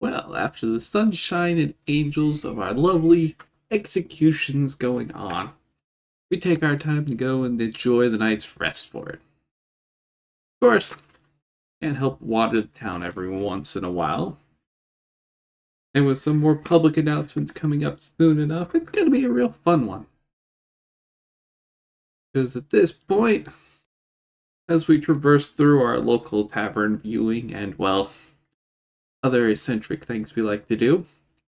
Well, after the sunshine and angels of our lovely executions going on, we take our time to go and enjoy the night's rest for it. Of course, can't help water the town every once in a while. And with some more public announcements coming up soon enough, it's going to be a real fun one. Because at this point, as we traverse through our local tavern viewing and, well, other eccentric things we like to do,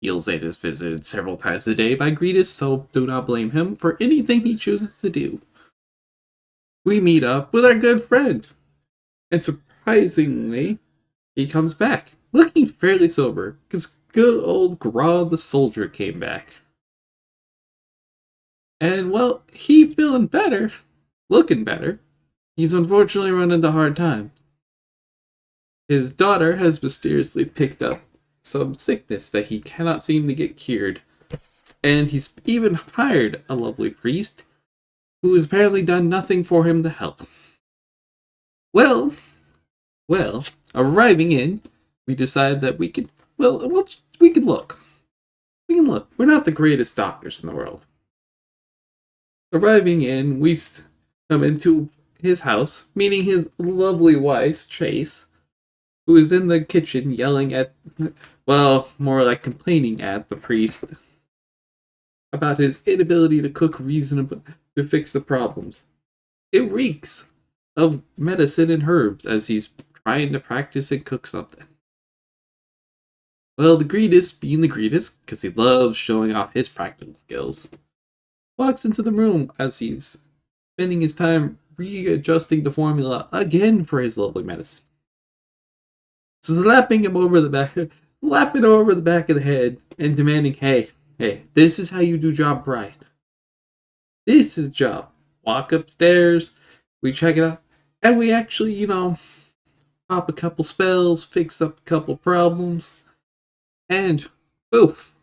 Heelzade is visited several times a day by Gretus, so do not blame him for anything he chooses to do. We meet up with our good friend, and surprisingly, he comes back, looking fairly sober, because good old Gra the soldier came back. And, well, he feeling better, looking better. He's unfortunately run into hard times. His daughter has mysteriously picked up some sickness that he cannot seem to get cured. And he's even hired a lovely priest who has apparently done nothing for him to help. Well, arriving in, we decide that we could, we can look. We can look. We're not the greatest doctors in the world. Arriving in, we come into his house, meeting his lovely wife, Chase, who is in the kitchen yelling at, well, more like complaining at the priest about his inability to cook reasonably to fix the problems. It reeks of medicine and herbs as he's trying to practice and cook something. Well, the greetest, being the greetest, because he loves showing off his practical skills, walks into the room as he's spending his time readjusting the formula again for his lovely medicine. Slapping him over the back of the head and demanding, hey, this is how you do job right. This is job. Walk upstairs, we check it out, and we actually, pop a couple spells, fix up a couple problems, and poof,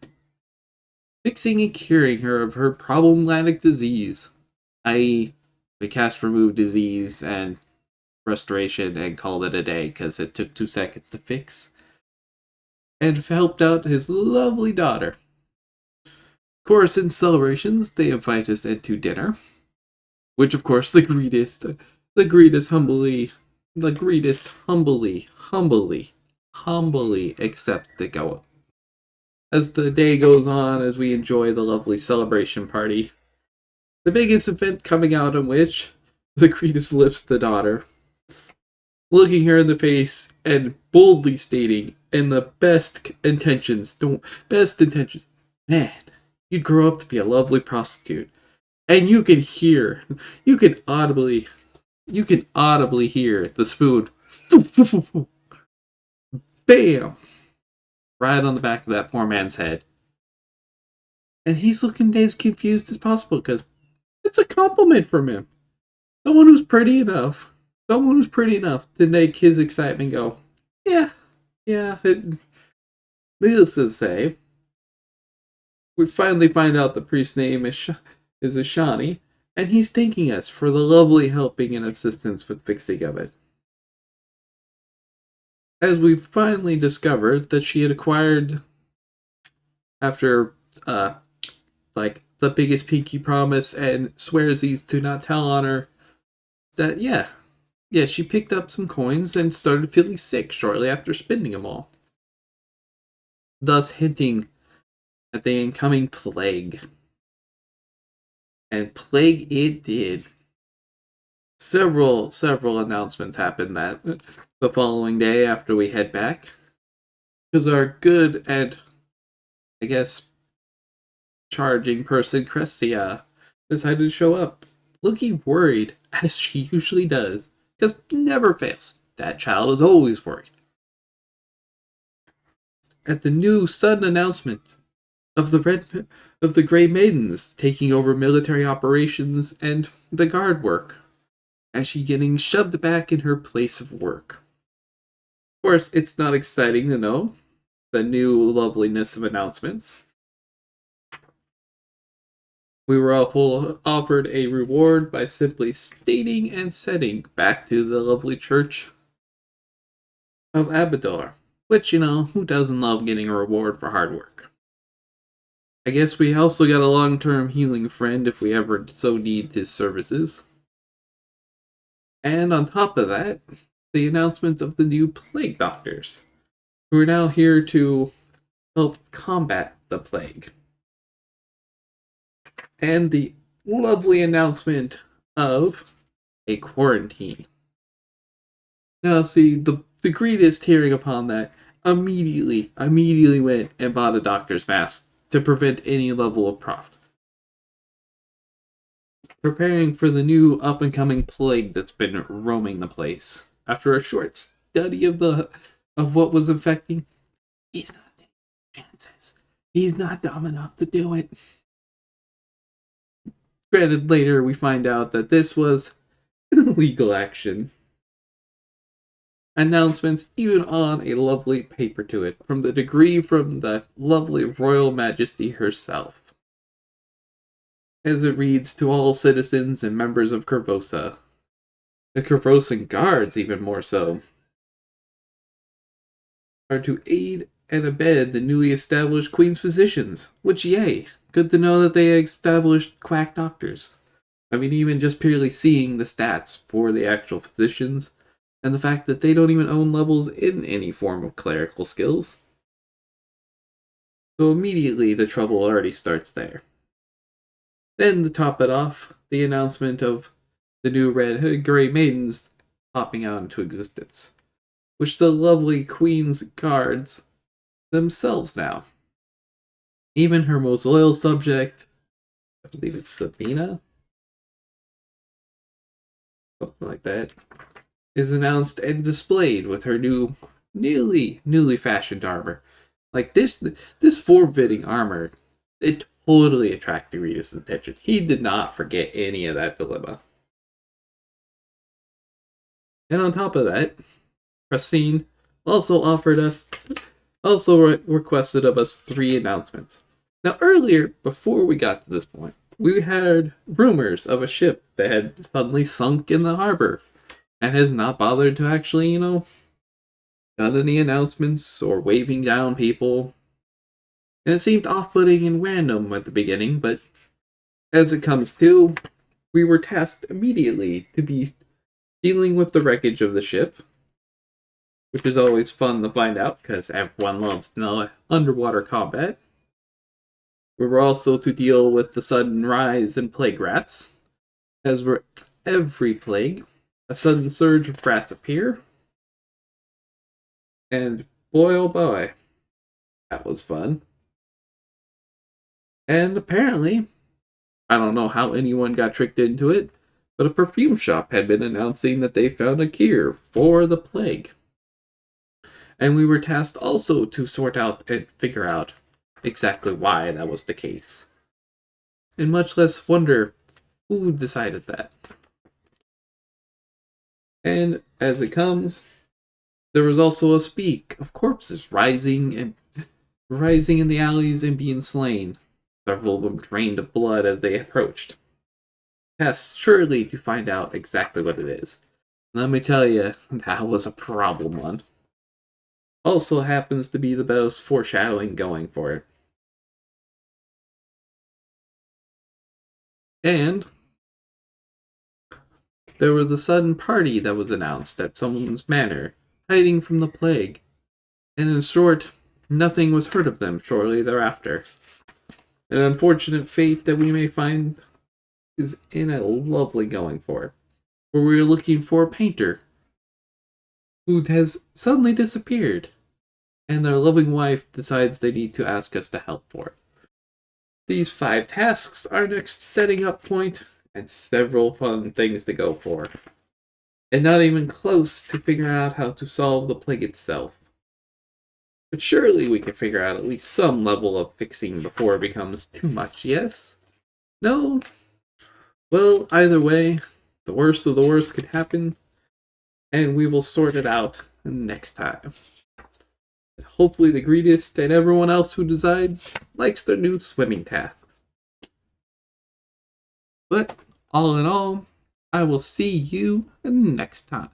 fixing and curing her of her problematic disease, i.e., we cast remove disease and restoration and called it a day because it took 2 seconds to fix, and helped out his lovely daughter. Of course, in celebrations, they invite us into dinner, which of course the greatest humbly accept the go. As the day goes on, as we enjoy the lovely celebration party, the biggest event coming out in which the greatest lifts the daughter, looking her in the face and boldly stating, in the best intentions, man, you'd grow up to be a lovely prostitute. And you can audibly hear the spoon, bam, right on the back of that poor man's head. And he's looking as confused as possible because it's a compliment from him. Someone who's pretty enough to make his excitement go, yeah. Needless to say, we finally find out the priest's name is Ashani, and he's thanking us for the lovely helping and assistance with fixing of it. As we finally discovered that she had acquired, after, the biggest pinky promise and swears these to not tell on her, that, she picked up some coins and started feeling sick shortly after spending them all. Thus hinting at the incoming plague. And plague it did. Several announcements happened that the following day after we head back. Because our good and, I guess, charging person, Crescia, decided to show up, looking worried, as she usually does. Because never fails. That child is always worried. At the new sudden announcement of the Grey Maidens taking over military operations and the guard work, as she getting shoved back in her place of work. Of course, it's not exciting to know the new loveliness of announcements. We were all offered a reward by simply stating and setting back to the lovely church of Abadar, which, who doesn't love getting a reward for hard work? I guess we also got a long-term healing friend if we ever so need his services. And on top of that, the announcement of the new plague doctors, who are now here to help combat the plague. And the lovely announcement of a quarantine. Now, see, the greatest hearing upon that immediately went and bought a doctor's mask to prevent any level of profit. Preparing for the new up and coming plague that's been roaming the place. After a short study of what was infecting, he's not taking chances. He's not dumb enough to do it. Granted, later we find out that this was an illegal action. Announcements even on a lovely paper to it, from the lovely Royal Majesty herself. As it reads, to all citizens and members of Curvosa. The Curvosan guards, even more so, are to aid and abet the newly established Queen's physicians. Which, yay, good to know that they established quack doctors. I mean, even just purely seeing the stats for the actual physicians, and the fact that they don't even own levels in any form of clerical skills. So immediately the trouble already starts there. Then, to top it off, the announcement of the new red gray maidens popping out into existence, which the lovely Queen's guards themselves now. Even her most loyal subject, I believe it's Sabina, something like that, is announced and displayed with her newly fashioned armor. Like this form-fitting armor, it totally attracted Reedus' attention. He did not forget any of that dilemma. And on top of that, Christine also requested of us 3 announcements. Now earlier, before we got to this point, we had rumors of a ship that had suddenly sunk in the harbor and has not bothered to actually, done any announcements or waving down people. And it seemed off-putting and random at the beginning, but as it comes to, we were tasked immediately to be dealing with the wreckage of the ship, which is always fun to find out because everyone loves to know underwater combat. We were also to deal with the sudden rise in plague rats, as were every plague. A sudden surge of rats appear, and boy oh boy, that was fun. And apparently, I don't know how anyone got tricked into it, but a perfume shop had been announcing that they found a cure for the plague. And we were tasked also to sort out and figure out exactly why that was the case. And much less wonder who decided that. And as it comes, there was also a speak of corpses rising in the alleys and being slain. Several of them drained of blood as they approached. Tests surely to find out exactly what it is. Let me tell you, that was a problem one. Also happens to be the best foreshadowing going for it. And there was a sudden party that was announced at someone's manor, hiding from the plague. And in short, nothing was heard of them shortly thereafter. An unfortunate fate that we may find is in a lovely going for it, where we are looking for a painter who has suddenly disappeared, and their loving wife decides they need to ask us to help for it. These 5 tasks are next setting up point, and several fun things to go for, and not even close to figuring out how to solve the plague itself. But surely we can figure out at least some level of fixing before it becomes too much, yes? No? Well, either way, the worst of the worst could happen, and we will sort it out next time. And hopefully the greediest and everyone else who decides likes their new swimming tasks. But, all in all, I will see you next time.